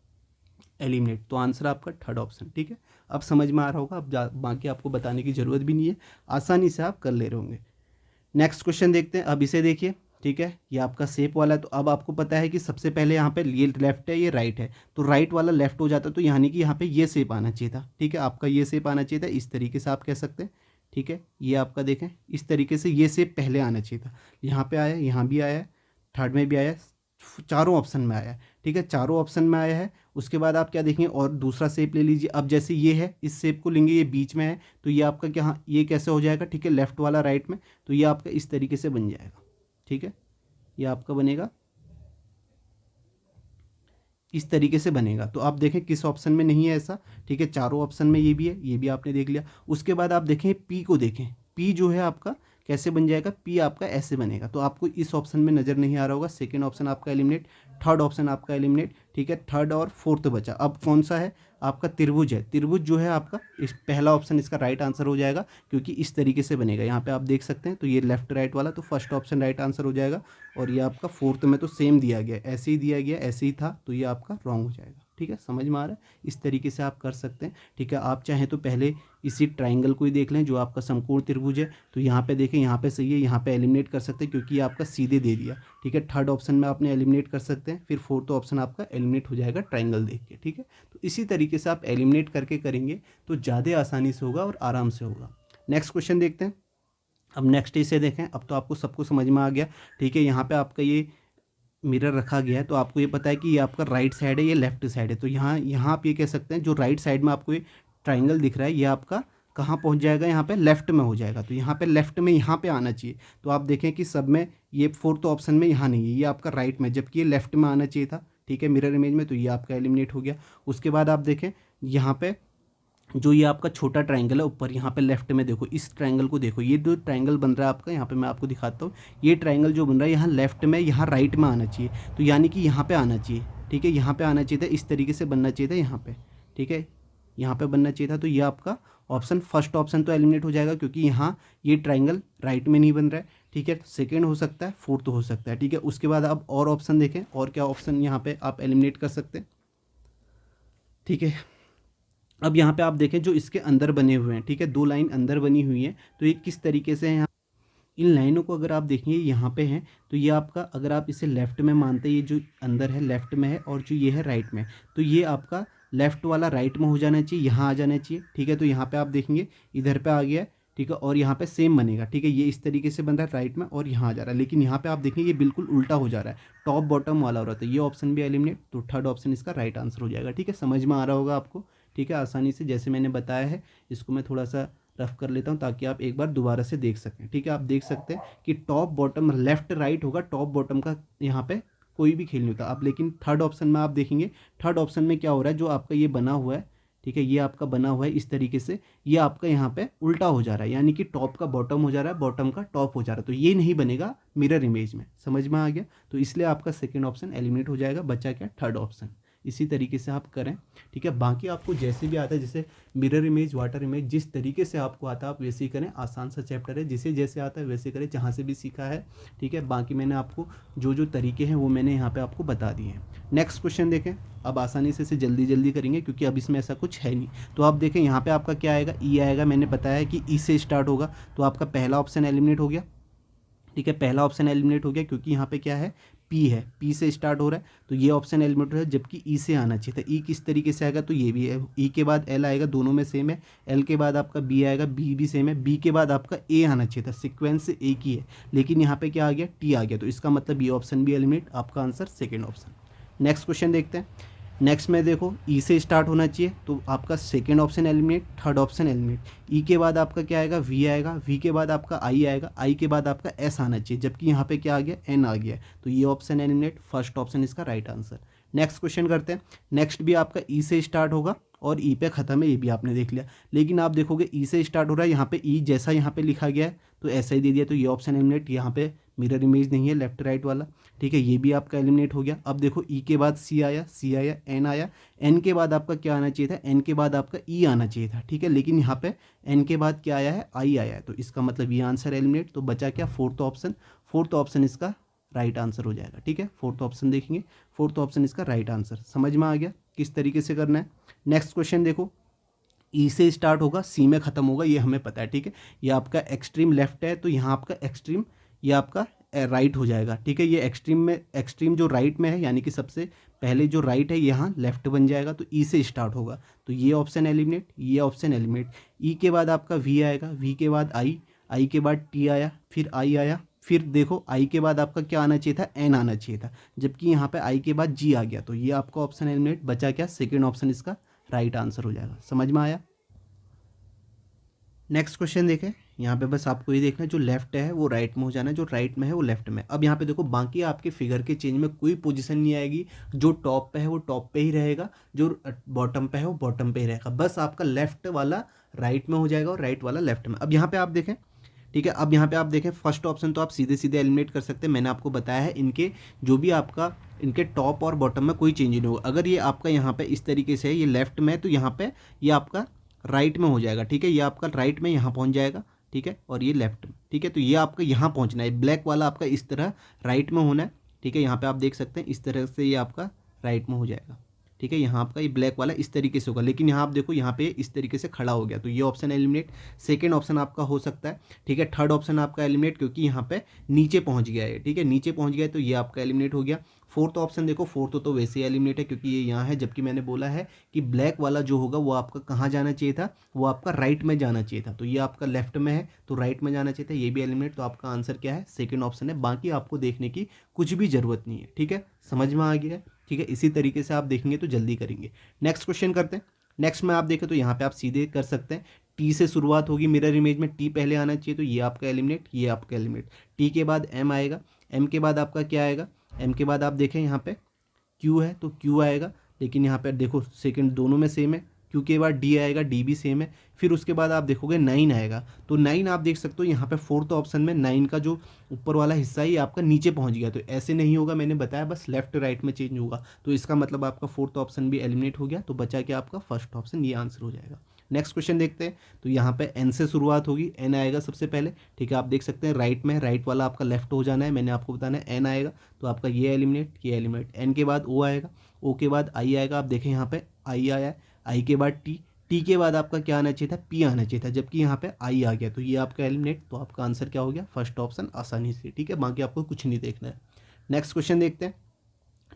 एलिमिनेट, तो आंसर आपका थर्ड ऑप्शन, ठीक है। अब समझ में आ रहा होगा, अब बाकी आपको बताने की ज़रूरत भी नहीं है, आसानी से आप कर ले रहे होंगे। नेक्स्ट क्वेश्चन देखते हैं। अब इसे देखिए, ठीक है, ये आपका शेप वाला है, तो अब आपको पता है कि सबसे पहले यहाँ पे ये लेफ्ट है, ये राइट है, तो राइट वाला लेफ्ट हो जाता है, तो यानी कि यहाँ पे ये शेप आना चाहिए था, ठीक है, आपका ये शेप आना चाहिए था, इस तरीके से आप कह सकते हैं, ठीक है। ये आपका देखें इस तरीके से ये शेप पहले आना चाहिए था, यहाँ पे आया, यहाँ भी आया है, थर्ड में भी आया है, चारों ऑप्शन में आया है, ठीक है, चारों ऑप्शन में आया है। उसके बाद आप क्या देखेंगे, और दूसरा शेप ले लीजिए। अब जैसे ये है, इस शेप को लेंगे, ये बीच में है, तो ये आपका क्या, ये कैसे हो जाएगा, ठीक है, लेफ्ट वाला राइट में, तो ये आपका इस तरीके से बन जाएगा, ठीक है, ये आपका बनेगा इस तरीके से बनेगा। तो आप देखें किस ऑप्शन में नहीं है ऐसा, ठीक है, चारों ऑप्शन में ये भी है, ये भी आपने देख लिया। उसके बाद आप देखें पी को, देखें पी जो है आपका कैसे बन जाएगा, पी आपका ऐसे बनेगा, तो आपको इस ऑप्शन में नज़र नहीं आ रहा होगा, सेकेंड ऑप्शन आपका एलिमिनेट, थर्ड ऑप्शन आपका एलिमिनेट, ठीक है, थर्ड और फोर्थ बचा। अब कौन सा है आपका, त्रिभुज है, त्रिभुज जो है आपका, इस पहला ऑप्शन इसका राइट आंसर हो जाएगा, क्योंकि इस तरीके से बनेगा, यहाँ पे आप देख सकते हैं, तो ये लेफ्ट राइट वाला, तो फर्स्ट ऑप्शन राइट आंसर हो जाएगा। और ये आपका फोर्थ में तो सेम दिया गया, ऐसे ही दिया गया, ऐसे ही था, तो ये आपका रॉन्ग हो जाएगा, ठीक है, समझ में आ रहा है, इस तरीके से आप कर सकते हैं, ठीक है। आप चाहें तो पहले इसी ट्राइंगल को ही देख लें जो आपका समकोण त्रिभुज है, तो यहाँ पे देखें, यहाँ पे सही है, यहाँ पे एलिमिनेट कर सकते हैं, क्योंकि ये आपका सीधे दे दिया, ठीक है, थर्ड ऑप्शन में आपने एलिमिनेट कर सकते हैं, फिर फोर्थ ऑप्शन आपका एलिमिनेट हो जाएगा ट्राइंगल देख के, ठीक है। तो इसी तरीके से आप एलिमिनेट करके करेंगे तो ज़्यादा आसानी से होगा और आराम से होगा। नेक्स्ट क्वेश्चन देखते हैं। अब नेक्स्ट इसे देखें, अब तो आपको सबको समझ में आ गया, ठीक है, यहाँ पे आपका ये मिरर रखा गया है, तो आपको ये पता है कि ये आपका राइट साइड है, ये लेफ्ट साइड है, तो यहाँ यहाँ आप ये कह सकते हैं जो राइट साइड में आपको ये ट्राइंगल दिख रहा है, ये आपका कहाँ पहुँच जाएगा, यहाँ पे लेफ्ट में हो जाएगा, तो यहाँ पे लेफ्ट में यहाँ पे आना चाहिए। तो आप देखें कि सब में ये फोर्थ ऑप्शन में यहाँ नहीं है, ये आपका राइट में, जबकि ये लेफ्ट में आना चाहिए था, ठीक है, मिरर इमेज में, तो ये आपका एलिमिनेट हो गया। उसके बाद आप देखें यहाँ पे जो ये आपका छोटा ट्रायंगल है ऊपर, यहाँ पे लेफ्ट में देखो, इस ट्रायंगल को देखो, ये जो ट्रायंगल बन रहा है आपका, यहाँ पे मैं आपको दिखाता हूँ, ये ट्रायंगल जो बन रहा है यहाँ लेफ्ट में, यहाँ राइट में आना चाहिए, तो यानी कि यहाँ पे आना चाहिए, ठीक है, यहाँ पे आना चाहिए था, इस तरीके से बनना चाहिए था यहाँ पे, ठीक है, यहाँ पे बनना चाहिए था। तो ये आपका ऑप्शन, फर्स्ट ऑप्शन तो एलिमिनेट हो जाएगा, क्योंकि यहाँ ये ट्राइंगल राइट में नहीं बन रहा है, ठीक है, सेकेंड हो सकता है, फोर्थ हो सकता है, ठीक है। उसके बाद आप और ऑप्शन देखें, और क्या ऑप्शन यहाँ पे आप एलिमिनेट कर सकते हैं, ठीक है। अब यहाँ पे आप देखें जो इसके अंदर बने हुए हैं, ठीक है, 2 लाइन अंदर बनी हुई है, तो ये किस तरीके से है। इन लाइनों को अगर आप देखेंगे यहाँ पे हैं, तो ये आपका, अगर आप इसे लेफ़्ट में मानते हैं, ये जो अंदर है लेफ़्ट में है और जो ये है राइट में, तो ये आपका लेफ़्ट वाला राइट में हो जाना चाहिए, यहाँ आ जाना चाहिए, ठीक है। तो यहाँ पे आप देखेंगे इधर पे आ गया है, ठीक है, और यहाँ पे सेम बनेगा, ठीक है, ये इस तरीके से बन रहा है राइट में और यहाँ आ जा रहा है, लेकिन यहाँ पे आप देखेंगे ये बिल्कुल उल्टा हो जा रहा है, टॉप बॉटम वाला हो रहा है, तो ये ऑप्शन भी एलिमिनेट, तो थर्ड ऑप्शन इसका राइट आंसर हो जाएगा, ठीक है। समझ में आ रहा होगा आपको, ठीक है, आसानी से जैसे मैंने बताया है। इसको मैं थोड़ा सा रफ कर लेता हूँ ताकि आप एक बार दोबारा से देख सकें, ठीक है। आप देख सकते हैं कि टॉप बॉटम लेफ्ट राइट होगा, टॉप बॉटम का यहाँ पे कोई भी खेल नहीं होता। अब लेकिन थर्ड ऑप्शन में आप देखेंगे, थर्ड ऑप्शन में क्या हो रहा है, जो आपका ये बना हुआ है, ठीक है, ये आपका बना हुआ है इस तरीके से, ये आपका यहाँ पे उल्टा हो जा रहा है, यानी कि टॉप का बॉटम हो जा रहा है, बॉटम का टॉप हो जा रहा है, तो ये नहीं बनेगा मिरर इमेज में। समझ में आ गया, तो इसलिए आपका सेकेंड ऑप्शन एलिमिनेट हो जाएगा, बचा क्या, थर्ड ऑप्शन। इसी तरीके से आप करें, ठीक है। बाकी आपको जैसे भी आता है, जैसे मिरर इमेज, वाटर इमेज, जिस तरीके से आपको आता है आप वैसे ही करें, आसान सा चैप्टर है, जिसे जैसे आता है वैसे करें, जहाँ से भी सीखा है, ठीक है। बाकी मैंने आपको जो जो तरीके हैं वो मैंने यहाँ पे आपको बता दिए हैं। नेक्स्ट क्वेश्चन देखें, अब आसानी से इसे जल्दी जल्दी करेंगे क्योंकि अब इसमें ऐसा कुछ है नहीं। तो आप देखें यहाँ पे आपका क्या आएगा, ई आएगा, मैंने बताया है कि ई से स्टार्ट होगा, तो आपका पहला ऑप्शन एलिमिनेट हो गया, ठीक है, पहला ऑप्शन एलिमिनेट हो गया क्योंकि यहाँ पे क्या है, पी है, पी से स्टार्ट हो रहा है, तो ये ऑप्शन एलिमिनेट है, जबकि ई से आना चाहिए था। ई किस तरीके से आएगा, तो ये भी है, ई के बाद एल आएगा, दोनों में सेम है, एल के बाद आपका बी आएगा, बी भी सेम है, बी के बाद आपका ए आना चाहिए था, सीक्वेंस एक ही है, लेकिन यहाँ पे क्या आ गया, टी आ गया, तो इसका मतलब ये ऑप्शन भी एलिमिनेट, आपका answer second option. Next question देखते हैं। नेक्स्ट में देखो ई से स्टार्ट होना चाहिए, तो आपका second option eliminate, third option eliminate. ई के बाद आपका क्या आएगा, वी आएगा, वी के बाद आपका आई आएगा, आई के बाद आपका एस आना चाहिए, जबकि यहाँ पे क्या आ गया, एन आ गया, तो ये ऑप्शन एलिमिनेट, फर्स्ट ऑप्शन इसका राइट आंसर। नेक्स्ट क्वेश्चन करते हैं। नेक्स्ट भी आपका ई से स्टार्ट होगा और ई पे ख़त्म है, ये भी आपने देख लिया, लेकिन आप देखोगे ई से स्टार्ट हो रहा है, यहाँ पे ई जैसा यहाँ पे लिखा गया है तो ऐसा ही दे दिया, तो ये ऑप्शन एलिमिनेट, यहाँ पे मिरर इमेज नहीं है लेफ्ट राइट वाला, ठीक है, ये भी आपका एलिमिनेट हो गया। अब देखो ई के बाद सी आया, सी आया, एन आया, एन के बाद आपका क्या आना चाहिए था, एन के बाद आपका ई आना चाहिए था, ठीक है, लेकिन यहाँ पे एन के बाद क्या आया है, आई आया है, तो इसका मतलब ये आंसर एलिमिनेट, तो बचा क्या, फोर्थ ऑप्शन। फोर्थ ऑप्शन इसका राइट आंसर हो जाएगा, ठीक है, फोर्थ ऑप्शन देखेंगे, फोर्थ ऑप्शन इसका राइट आंसर। समझ में आ गया किस तरीके से करना है। नेक्स्ट क्वेश्चन देखो, ई से स्टार्ट होगा, सी में ख़त्म होगा, ये हमें पता है, ठीक है, ये आपका एक्सट्रीम लेफ्ट है, तो यहाँ आपका एक्सट्रीम, ये आपका राइट हो जाएगा, ठीक है, ये एक्सट्रीम में, एक्सट्रीम जो राइट में है, यानी कि सबसे पहले जो राइट है यहाँ लेफ्ट बन जाएगा, तो ई से स्टार्ट होगा, तो ये ऑप्शन एलिमिनेट, ये ऑप्शन एलिमिनेट। ई के बाद आपका वी आएगा, वी के बाद आई, आई के बाद टी आया, फिर आई आया, फिर देखो आई के बाद आपका क्या आना चाहिए था, एन आना चाहिए था, जबकि यहाँ पे आई के बाद जी आ गया, तो ये आपका ऑप्शन एलिमिनेट, बचा क्या, सेकेंड ऑप्शन इसका राइट आंसर हो जाएगा। समझ में आया। नेक्स्ट क्वेश्चन देखें, यहाँ पे बस आपको ये देखना है, जो लेफ्ट है वो राइट में हो जाना है, जो राइट में है वो लेफ्ट में। अब यहाँ पे देखो, बाकी आपके फिगर के चेंज में कोई पोजीशन नहीं आएगी, जो टॉप पे है वो टॉप पे ही रहेगा, जो बॉटम पे है वो बॉटम पे ही रहेगा, बस आपका लेफ्ट वाला राइट में हो जाएगा और राइट वाला लेफ्ट में। अब यहाँ पे आप देखें, ठीक है, अब यहाँ पे आप देखें, फर्स्ट ऑप्शन तो आप सीधे सीधे एलिमिनेट कर सकते हैं, मैंने आपको बताया है, इनके जो भी आपका, इनके टॉप और बॉटम में कोई चेंज नहीं होगा। अगर ये आपका यहाँ पे इस तरीके से है, ये लेफ्ट में है, तो यहाँ पे ये आपका राइट में हो जाएगा, ठीक है, ये आपका राइट में यहाँ पहुँच जाएगा, ठीक है, और ये लेफ्ट में, ठीक है, तो ये आपका यहाँ पहुँचना है, ब्लैक वाला आपका इस तरह राइट में होना है, ठीक है, यहाँ पे आप देख सकते हैं इस तरह से ये आपका राइट में हो जाएगा, ठीक है, यहाँ आपका ये ब्लैक वाला इस तरीके से होगा, लेकिन यहाँ आप देखो यहाँ पे इस तरीके से खड़ा हो गया, तो ये ऑप्शन एलिमिनेट, सेकंड ऑप्शन आपका हो सकता है, ठीक है। थर्ड ऑप्शन आपका एलिमिनेट, क्योंकि यहाँ पे नीचे पहुँच गया है, ठीक है, नीचे पहुँच गया है, तो ये आपका एलिमिनेट हो गया। फोर्थ ऑप्शन देखो, फोर्थ तो वैसे ही एलिमिनेट है क्योंकि ये यहाँ है, जबकि मैंने बोला है कि ब्लैक वाला जो होगा वो आपका कहाँ जाना चाहिए था, वो आपका राइट में जाना चाहिए था, तो ये आपका लेफ्ट में है तो राइट में जाना चाहिए था, ये भी एलिमिनेट, तो आपका आंसर क्या है, सेकंड ऑप्शन है। बाकी आपको देखने की कुछ भी ज़रूरत नहीं है, ठीक है, समझ में आ गया है, ठीक है, इसी तरीके से आप देखेंगे तो जल्दी करेंगे। नेक्स्ट क्वेश्चन करते हैं। नेक्स्ट में आप देखें तो यहाँ पे आप सीधे कर सकते हैं, टी से शुरुआत होगी मिरर इमेज में, टी पहले आना चाहिए, तो ये आपका एलिमिनेट, ये आपका एलिमिनेट। टी के बाद एम आएगा, एम के बाद आपका क्या आएगा, एम के बाद आप देखें यहाँ पे क्यू है तो क्यू आएगा, लेकिन यहाँ पे देखो सेकंड दोनों में सेम है, क्यू के बाद डी आएगा, डी भी सेम है, फिर उसके बाद आप देखोगे 9 आएगा, तो 9 आप देख सकते हो यहाँ पे फोर्थ ऑप्शन में 9 का जो ऊपर वाला हिस्सा ही आपका नीचे पहुँच गया, तो ऐसे नहीं होगा, मैंने बताया बस लेफ्ट राइट में चेंज होगा, तो इसका मतलब आपका फोर्थ ऑप्शन भी एलिमिनेट हो गया, तो बचा क्या आपका फर्स्ट ऑप्शन, ये आंसर हो जाएगा। नेक्स्ट क्वेश्चन देखते हैं, तो यहाँ पे एन से शुरुआत होगी, एन आएगा सबसे पहले, ठीक है, आप देख सकते हैं राइट में, राइट वाला आपका लेफ्ट हो जाना है, मैंने आपको बताना है एन आएगा, तो आपका ये एलिमिनेट, ये एलिमिनेट। एन के बाद ओ आएगा, ओ के बाद आई आएगा, आप देखें यहाँ पे आई आया है, आई के बाद टी, टी के बाद आपका क्या आना चाहिए था, पी आना चाहिए था, जबकि यहाँ पे आई आ गया, तो ये आपका एलिमिनेट, तो आपका आंसर क्या हो गया, फर्स्ट ऑप्शन आसानी से, ठीक है। बाकी आपको कुछ नहीं देखना है। नेक्स्ट क्वेश्चन देखते हैं।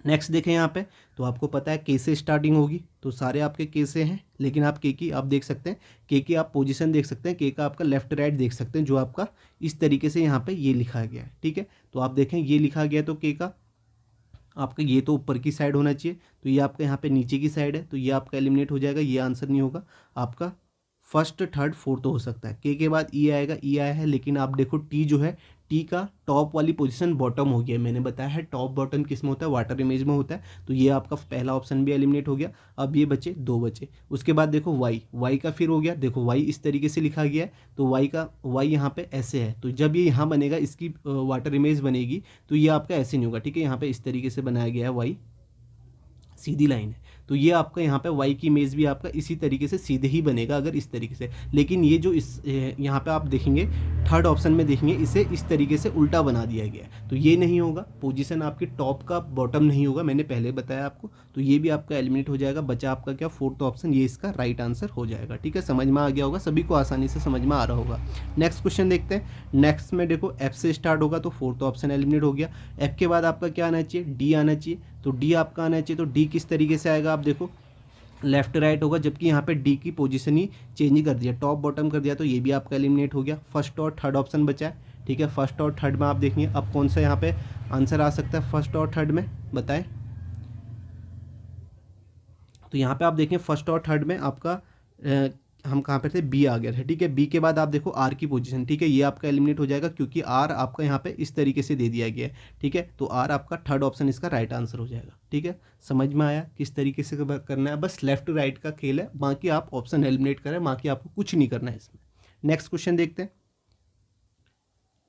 नेक्स्ट देखें यहाँ पे, तो आपको पता है के से स्टार्टिंग होगी, तो सारे आपके के से हैं, लेकिन आप के की आप देख सकते हैं, के की आप पोजीशन देख सकते हैं, के का आपका लेफ्ट राइट देख सकते हैं, जो आपका इस तरीके से यहाँ पे ये लिखा गया है, ठीक है। तो आप देखें ये लिखा गया, तो के का आपका ये तो ऊपर की साइड होना चाहिए, तो ये आपका यहाँ पे नीचे की साइड है, तो ये आपका एलिमिनेट हो जाएगा, ये आंसर नहीं होगा आपका। फर्स्ट थर्ड फोर्थ तो हो सकता है, के बाद ई आएगा, ई आया है, लेकिन आप देखो टी जो है, टी का टॉप वाली पोजीशन बॉटम हो गया, मैंने बताया है टॉप बॉटम किस में होता है, वाटर इमेज में होता है, तो ये आपका पहला ऑप्शन भी एलिमिनेट हो गया। अब ये बचे दो बचे, उसके बाद देखो वाई, वाई का फिर हो गया, देखो वाई इस तरीके से लिखा गया है, तो वाई का वाई यहाँ पे ऐसे है, तो जब ये यहाँ बनेगा, इसकी वाटर इमेज बनेगी, तो ये आपका ऐसे नहीं होगा, ठीक है। यहाँ पे इस तरीके से बनाया गया है, वाई सीधी लाइन है, तो ये आपका यहाँ पे y की इमेज भी आपका इसी तरीके से सीधे ही बनेगा अगर इस तरीके से, लेकिन ये जो इस यहाँ पे आप देखेंगे थर्ड ऑप्शन में देखेंगे, इसे इस तरीके से उल्टा बना दिया गया है, तो ये नहीं होगा, पोजीशन आपकी टॉप का बॉटम नहीं होगा, मैंने पहले बताया आपको, तो ये भी आपका एलिमिनेट हो जाएगा। बचा आपका क्या, फोर्थ ऑप्शन, ये इसका राइट आंसर हो जाएगा, ठीक है। समझ में आ गया होगा, सभी को आसानी से समझ में आ रहा होगा। नेक्स्ट क्वेश्चन देखते हैं। नेक्स्ट में देखो एफ से स्टार्ट होगा, तो फोर्थ ऑप्शन एलिमिनेट हो गया। एफ के बाद आपका क्या आना चाहिए, डी आना चाहिए, तो डी आपका आना चाहिए, तो डी किस तरीके से आएगा, आप देखो लेफ्ट राइट होगा, जबकि यहाँ पे डी की पोजीशन ही चेंज कर दिया, टॉप बॉटम कर दिया, तो ये भी आपका एलिमिनेट हो गया। फर्स्ट और थर्ड ऑप्शन बचा है, ठीक है। फर्स्ट और थर्ड में आप देखेंगे अब कौन सा यहाँ पे आंसर आ सकता है, फर्स्ट और थर्ड में बताएं। तो यहाँ पे आप देखें फर्स्ट और थर्ड में आपका हम कहाँ पे थे, बी आ गया था, ठीक है। बी के बाद आप देखो आर की पोजीशन, ठीक है, ये आपका एलिमिनेट हो जाएगा, क्योंकि आर आपका यहाँ पे इस तरीके से दे दिया गया है, ठीक है। तो आर आपका थर्ड ऑप्शन इसका राइट आंसर हो जाएगा, ठीक है। समझ में आया किस तरीके से करना है, बस लेफ्ट राइट का खेल है, बाकी आप ऑप्शन एलिमिनेट करें, बाकी आपको कुछ नहीं करना है इसमें। नेक्स्ट क्वेश्चन देखते हैं।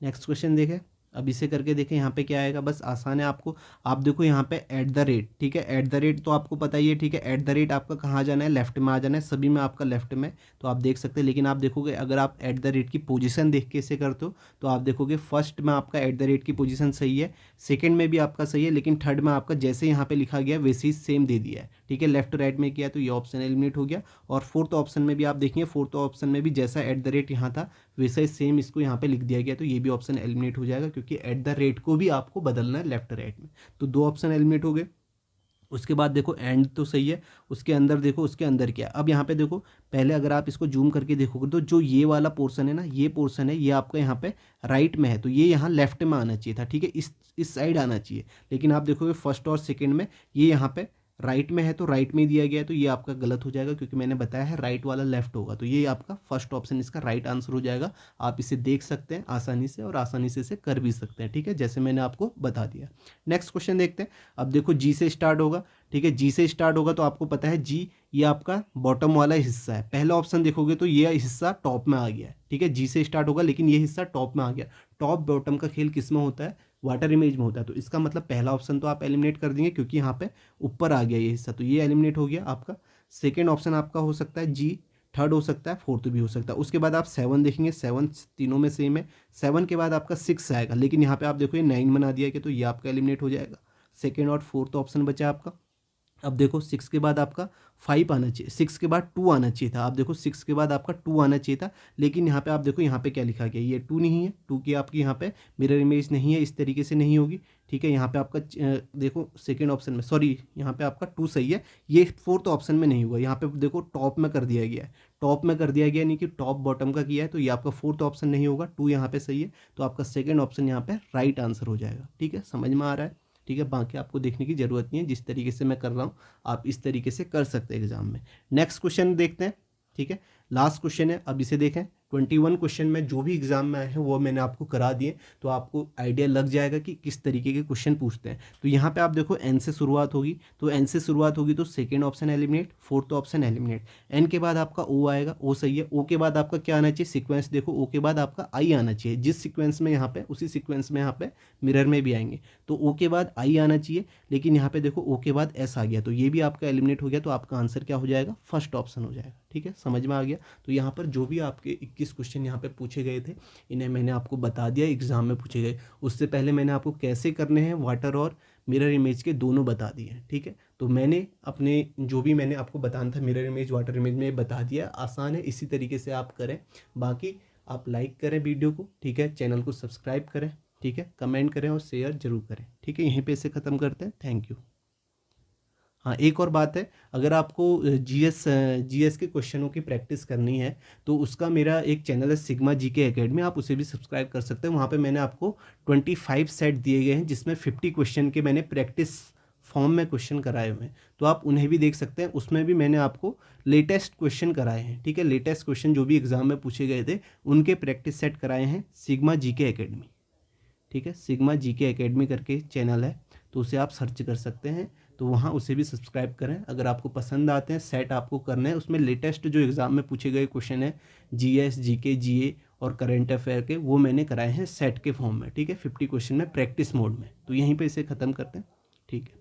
नेक्स्ट क्वेश्चन देखें, अब इसे करके देखें, यहाँ पे क्या आएगा, बस आसान है आपको। आप देखो यहाँ पे एट द रेट, ठीक है, एट द रेट तो आपको पता ही है, ठीक है। एट द रेट आपका कहाँ जाना है, लेफ्ट में आ जाना है, सभी में आपका लेफ्ट में, तो आप देख सकते हैं। लेकिन आप देखोगे अगर आप एट द रेट की पोजीशन देख के इसे करते हो, तो आप देखोगे फर्स्ट में आपका एट द रेट की पोजीशन सही है, सेकंड में भी आपका सही है, लेकिन थर्ड में आपका जैसे यहाँ पे लिखा गया वैसे ही सेम दे दिया है, ठीक है। लेफ्ट राइट में किया, तो ये ऑप्शन एलिमिनेट हो गया। और फोर्थ ऑप्शन में भी आप देखेंगे, फोर्थ ऑप्शन में भी जैसा एट द रेट यहाँ था वैसा ही सेम इसको यहाँ पे लिख दिया गया, तो ये भी ऑप्शन एलिमिनेट हो जाएगा, क्योंकि एट द रेट को भी आपको बदलना है लेफ्ट राइट में। तो दो ऑप्शन एलिमिनेट हो गए। उसके बाद देखो एंड तो सही है, उसके अंदर देखो, उसके अंदर क्या है। अब यहाँ पे देखो, पहले अगर आप इसको जूम करके देखोगे, तो जो ये वाला पोर्शन है ना, ये पोर्शन है, ये आपका यहाँ पे राइट में है, तो ये यहाँ लेफ्ट में आना चाहिए था, ठीक है, इस साइड आना चाहिए। लेकिन आप देखोगे फर्स्ट और सेकेंड में ये यहाँ पे राइट में है, तो राइट में दिया गया है, तो ये आपका गलत हो जाएगा, क्योंकि मैंने बताया है राइट वाला लेफ्ट होगा, तो ये आपका फर्स्ट ऑप्शन इसका राइट आंसर हो जाएगा। आप इसे देख सकते हैं आसानी से, और आसानी से इसे कर भी सकते हैं, ठीक है, जैसे मैंने आपको बता दिया। नेक्स्ट क्वेश्चन देखते हैं। अब देखो जी से स्टार्ट होगा, ठीक है, जी से स्टार्ट होगा, तो आपको पता है जी ये आपका बॉटम वाला हिस्सा है। पहला ऑप्शन देखोगे तो ये हिस्सा टॉप में आ गया है, ठीक है, जी से स्टार्ट होगा, लेकिन ये हिस्सा टॉप में आ गया। टॉप बॉटम का खेल किस में होता है, वाटर इमेज में होता है, तो इसका मतलब पहला ऑप्शन तो आप एलिमिनेट कर देंगे, क्योंकि यहाँ पे ऊपर आ गया ये हिस्सा, तो ये एलिमिनेट हो गया आपका। सेकेंड ऑप्शन आपका हो सकता है जी, थर्ड हो सकता है, फोर्थ भी हो सकता है। उसके बाद आप सेवन देखेंगे, सेवन तीनों में सेम है। सेवन के बाद आपका सिक्स आएगा, लेकिन यहाँ पे आप देखो ये नाइन बना दिया गया, तो ये आपका एलिमिनेट हो जाएगा। सेकेंड और फोर्थ ऑप्शन बचा आपका। अब देखो सिक्स के बाद आपका फाइव आना चाहिए, सिक्स के बाद टू आना चाहिए था, आप देखो सिक्स के बाद आपका टू आना चाहिए था, लेकिन यहाँ पे आप देखो यहाँ पे क्या लिखा गया, ये टू नहीं है, टू की आपकी यहाँ पे मिरर इमेज नहीं है, इस तरीके से नहीं होगी, ठीक है। यहाँ पे आपका देखो सेकेंड ऑप्शन में, सॉरी यहाँ पे आपका टू सही है, ये फोर्थ ऑप्शन में नहीं हुआ, यहाँ पे देखो टॉप में कर दिया गया है, टॉप में कर दिया गया यानी कि टॉप बॉटम का किया है, तो ये आपका फोर्थ ऑप्शन नहीं होगा, टू यहाँ पे सही है, तो आपका सेकेंड ऑप्शन यहाँ पे राइट आंसर हो जाएगा, ठीक है, समझ में आ रहा है, ठीक है। बाकी आपको देखने की ज़रूरत नहीं है, जिस तरीके से मैं कर रहा हूँ आप इस तरीके से कर सकते हैं एग्जाम में। नेक्स्ट क्वेश्चन देखते हैं, ठीक है, लास्ट क्वेश्चन है, अब इसे देखें। 21 क्वेश्चन में जो भी एग्जाम में आए हैं वो मैंने आपको करा दिए, तो आपको आइडिया लग जाएगा कि किस तरीके के क्वेश्चन पूछते हैं। तो यहाँ पे आप देखो एन से शुरुआत होगी, तो एन से शुरुआत होगी तो second option eliminate, fourth option eliminate. एन के बाद आपका ओ आएगा, ओ सही है। ओ के बाद आपका क्या आना चाहिए, सीक्वेंस देखो, ओ के बाद आपका आई आना चाहिए, जिस सीक्वेंस में यहाँ पे उसी सीक्वेंस में यहाँ पे मिरर में भी आएंगे, तो ओ के बाद आई आना चाहिए, लेकिन यहाँ पे देखो ओ के बाद एस आ गया, तो ये भी आपका एलिमिनेट हो गया, तो आपका आंसर क्या हो जाएगा, फर्स्ट ऑप्शन हो जाएगा, ठीक है, समझ में आ गया। तो यहाँ पर जो भी आपके 21 क्वेश्चन यहाँ पे पूछे गए थे, इन्हें मैंने आपको बता दिया एग्जाम में पूछे गए। उससे पहले मैंने आपको कैसे करने हैं वाटर और मिरर इमेज के दोनों बता दिए हैं, ठीक है। तो मैंने अपने जो भी मैंने आपको बताना था मिरर इमेज वाटर इमेज में बता दिया, आसान है, इसी तरीके से आप करें। बाकी आप लाइक करें वीडियो को, ठीक है, चैनल को सब्सक्राइब करें, ठीक है, कमेंट करें और शेयर जरूर करें, ठीक है। यहीं पे इसे ख़त्म करते हैं। Thank you. हाँ, एक और बात है, अगर आपको जीएस के क्वेश्चनों की प्रैक्टिस करनी है तो उसका मेरा एक चैनल है सिग्मा जीके एकेडमी, आप उसे भी सब्सक्राइब कर सकते हैं। वहाँ पे मैंने आपको 25 सेट दिए गए हैं जिसमें 50 क्वेश्चन के मैंने प्रैक्टिस फॉर्म में क्वेश्चन कराए हुए हैं, तो आप उन्हें भी देख सकते हैं। उसमें भी मैंने आपको लेटेस्ट क्वेश्चन कराए हैं, ठीक है, लेटेस्ट क्वेश्चन जो भी एग्जाम में पूछे गए थे उनके प्रैक्टिस सेट कराए हैं सिग्मा जीके एकेडमी, ठीक है। सिग्मा जीके एकेडमी करके चैनल है, तो उसे आप सर्च कर सकते हैं, तो वहाँ उसे भी सब्सक्राइब करें। अगर आपको पसंद आते हैं, सेट आपको करने हैं, उसमें लेटेस्ट जो एग्ज़ाम में पूछे गए क्वेश्चन है जीएस जीके जीए और करंट अफेयर के, वो मैंने कराए हैं सेट के फॉर्म में, ठीक है, 50 क्वेश्चन में प्रैक्टिस मोड में। तो यहीं पे इसे ख़त्म करते हैं, ठीक है।